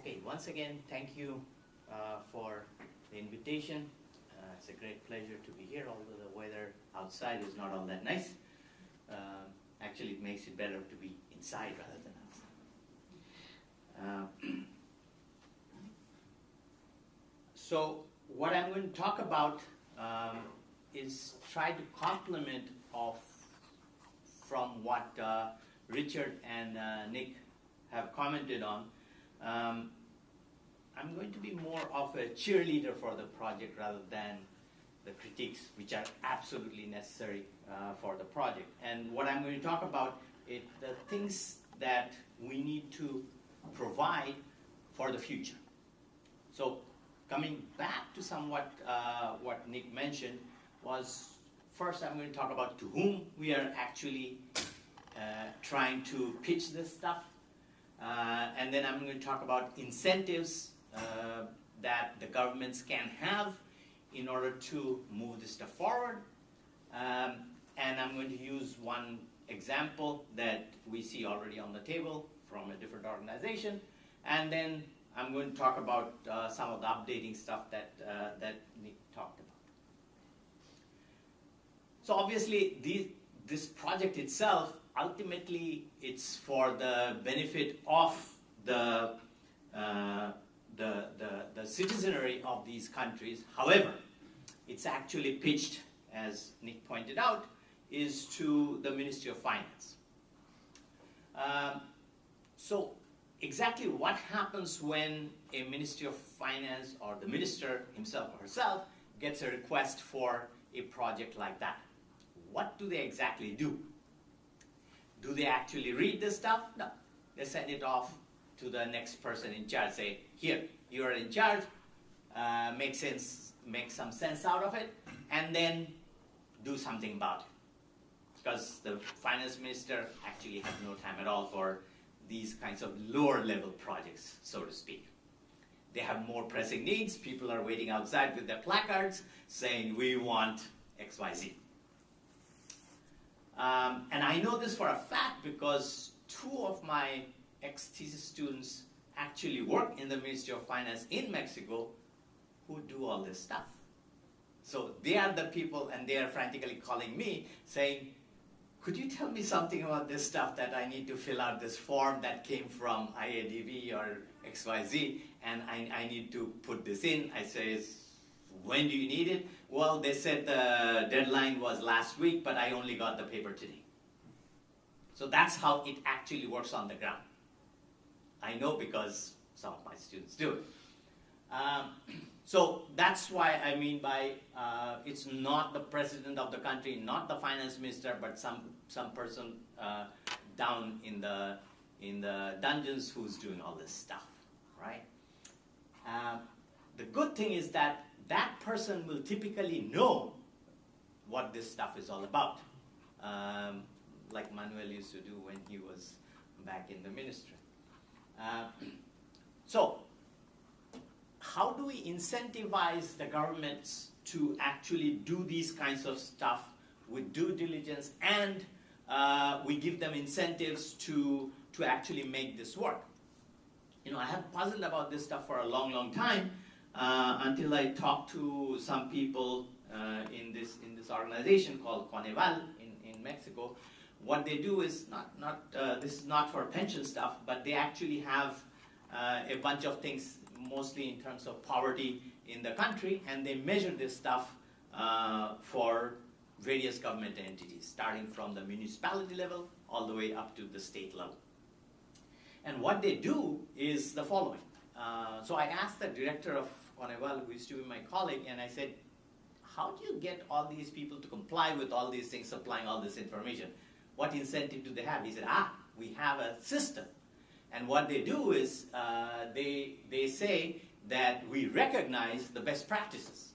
Okay, once again, thank you for the invitation. It's a great pleasure to be here, although the weather outside is not all that nice. Actually, it makes it better to be inside rather than outside. So what I'm going to talk about is try to complement from what Richard and Nick have commented on. I'm going to be more of a cheerleader for the project rather than the critiques, which are absolutely necessary for the project. And what I'm going to talk about is the things that we need to provide for the future. So coming back to somewhat what Nick mentioned was, first I'm going to talk about to whom we are actually trying to pitch this stuff. And then I'm going to talk about incentives that the governments can have in order to move this stuff forward. And I'm going to use one example that we see already on the table from a different organization. And then I'm going to talk about some of the updating stuff that Nick talked about. So obviously, this project itself, ultimately, it's for the benefit of the citizenry of these countries. However, it's actually pitched, as Nick pointed out, is to the Ministry of Finance. So exactly what happens when a Ministry of Finance or the minister himself or herself gets a request for a project like that? What do they exactly do? Do they actually read this stuff? No. They send it off to the next person in charge. Say, here, you are in charge. Make some sense out of it, and then do something about it. Because the finance minister actually has no time at all for these kinds of lower level projects, so to speak. They have more pressing needs. People are waiting outside with their placards saying, we want XYZ. And I know this for a fact because two of my ex-thesis students actually work in the Ministry of Finance in Mexico who do all this stuff. So they are the people, and they are frantically calling me saying, could you tell me something about this stuff that I need to fill out this form that came from IADB or XYZ, and I need to put this in. I say, when do you need it? Well, they said the deadline was last week, but I only got the paper today. So that's how it actually works on the ground. I know because some of my students do it. So that's why I mean by it's not the president of the country, not the finance minister, but some person down in the dungeons who's doing all this stuff, right? The good thing is that that person will typically know what this stuff is all about, like Manuel used to do when he was back in the ministry. So how do we incentivize the governments to actually do these kinds of stuff with due diligence, and we give them incentives to actually make this work? You know, I have puzzled about this stuff for a long, long time until I talked to some people in this organization called Carnival in Mexico. What they do is this is not for pension stuff, but they actually have a bunch of things, mostly in terms of poverty in the country, and they measure this stuff for various government entities, starting from the municipality level all the way up to the state level. And what they do is the following. So I asked the director of Carnival, who used to be my colleague, and I said, how do you get all these people to comply with all these things, supplying all this information? What incentive do they have? He said, we have a system. And what they do is they say that we recognize the best practices.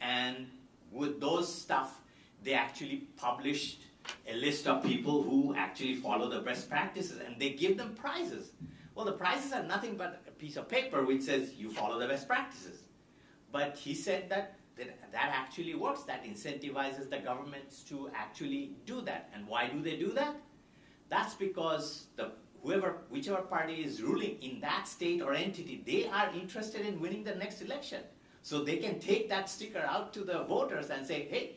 And with those stuff, they actually published a list of people who actually follow the best practices, and they give them prizes. Well, the prizes are nothing but a piece of paper which says you follow the best practices. But he said that actually works, that incentivizes the governments to actually do that. And why do they do that? That's because which whichever party is ruling in that state or entity, they are interested in winning the next election. So they can take that sticker out to the voters and say, hey,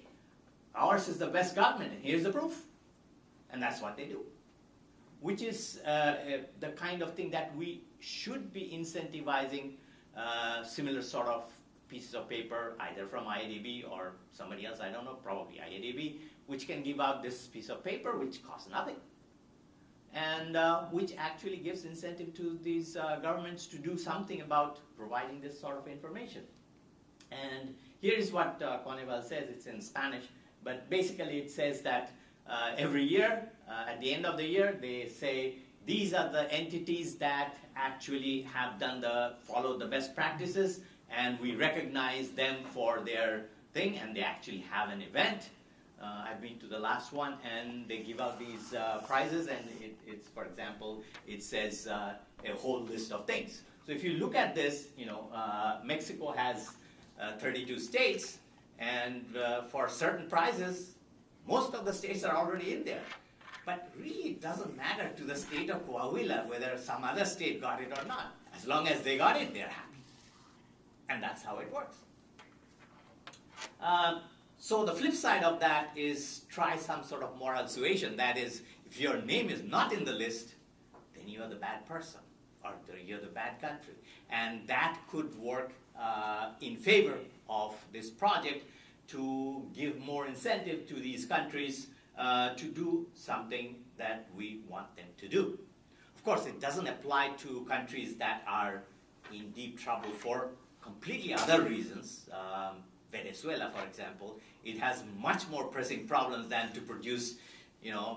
ours is the best government, and here's the proof. And that's what they do. Which is the kind of thing that we should be incentivizing similar sort of pieces of paper, either from IADB or somebody else, I don't know, probably IADB, which can give out this piece of paper which costs nothing, and which actually gives incentive to these governments to do something about providing this sort of information. And here is what Carnival says. It's in Spanish, but basically it says that every year, at the end of the year, they say these are the entities that actually have followed the best practices, and we recognize them for their thing, and they actually have an event. I've been to the last one, and they give out these prizes, and it's, for example, it says a whole list of things. So if you look at this, Mexico has 32 states, and for certain prizes, most of the states are already in there. But really, it doesn't matter to the state of Coahuila whether some other state got it or not. As long as they got it, they're happy. And that's how it works. So the flip side of that is try some sort of moral suasion. That is, if your name is not in the list, then you're the bad person, or you're the bad country. And that could work in favor of this project to give more incentive to these countries to do something that we want them to do. Of course, it doesn't apply to countries that are in deep trouble for completely other reasons. Venezuela, for example, it has much more pressing problems than to produce,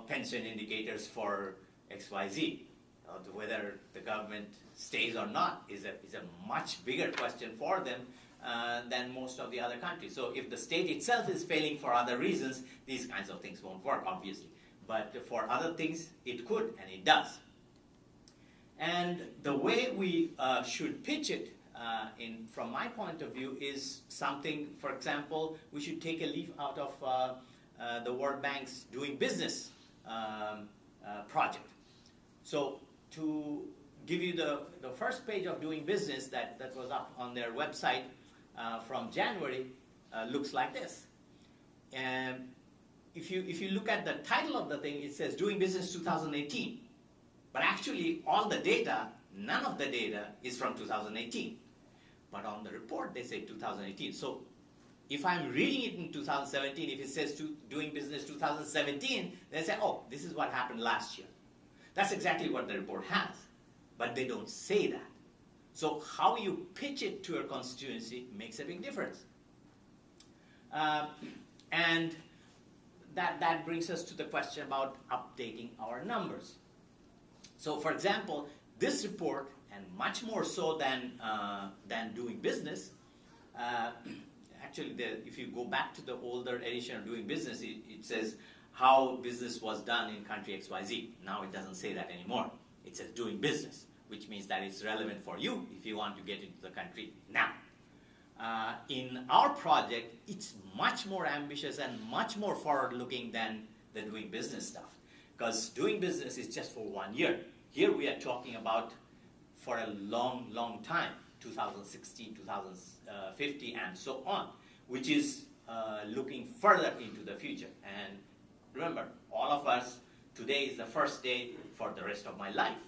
pension indicators for XYZ. Whether the government stays or not is a much bigger question for them than most of the other countries. So if the state itself is failing for other reasons, these kinds of things won't work, obviously. But for other things, it could, and it does. And the way we should pitch it, from my point of view, is something, for example, we should take a leaf out of the World Bank's Doing Business project. So to give you the first page of Doing Business that was up on their website from January, looks like this. And if you look at the title of the thing, it says Doing Business 2018. But actually, all the data, none of the data is from 2018. But on the report, they say 2018. So if I'm reading it in 2017, if it says Doing Business 2017, they say, oh, this is what happened last year. That's exactly what the report has. But they don't say that. So how you pitch it to a constituency makes a big difference. And that brings us to the question about updating our numbers. So for example, this report, and much more so than Doing Business, actually if you go back to the older edition of Doing Business, it says how business was done in country XYZ. Now it doesn't say that anymore. It says Doing Business, which means that it's relevant for you if you want to get into the country now. In our project, it's much more ambitious and much more forward-looking than the Doing Business stuff, because Doing Business is just for 1 year. Here we are talking about for a long, long time, 2016, 2050, and so on, which is looking further into the future. And remember, all of us, today is the first day for the rest of my life.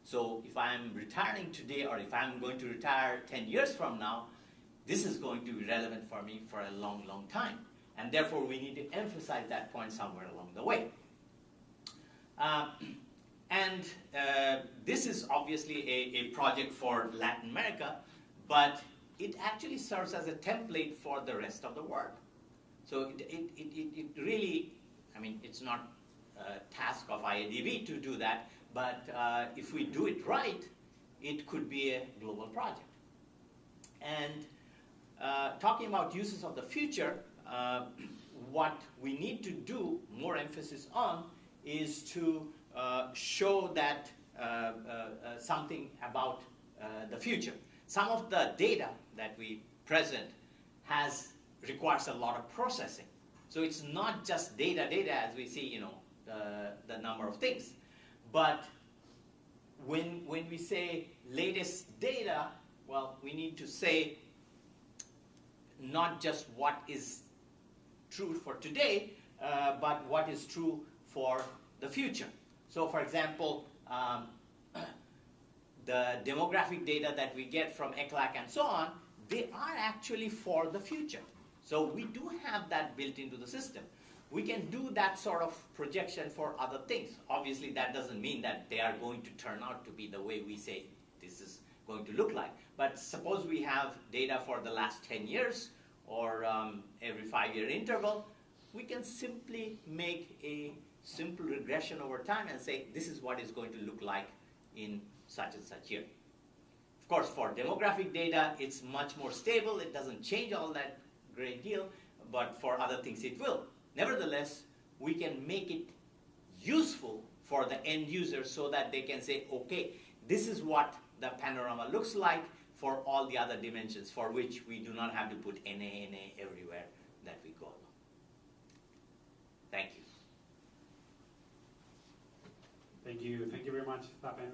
So if I'm retiring today, or if I'm going to retire 10 years from now, this is going to be relevant for me for a long, long time. And therefore, we need to emphasize that point somewhere along the way. This is obviously a project for Latin America, but it actually serves as a template for the rest of the world. So it really, it's not a task of IADB to do that, but if we do it right, it could be a global project. And talking about uses of the future, what we need to do more emphasis on is to show that something about the future. Some of the data that we present requires a lot of processing. So it's not just data as we see, the number of things, but when we say latest data, well, we need to say not just what is true for today, but what is true for the future. So, for example, the demographic data that we get from ECLAC and so on, they are actually for the future. So we do have that built into the system. We can do that sort of projection for other things. Obviously, that doesn't mean that they are going to turn out to be the way we say this is going to look like. But suppose we have data for the last 10 years or every 5-year interval, we can simply make a simple regression over time and say this is what it's going to look like in such and such year. Of course, for demographic data, it's much more stable. It doesn't change all that great deal, but for other things it will. Nevertheless, we can make it useful for the end user so that they can say, okay, this is what the panorama looks like for all the other dimensions for which we do not have to put NA everywhere that we go. Thank you. Thank you very much, Tapen.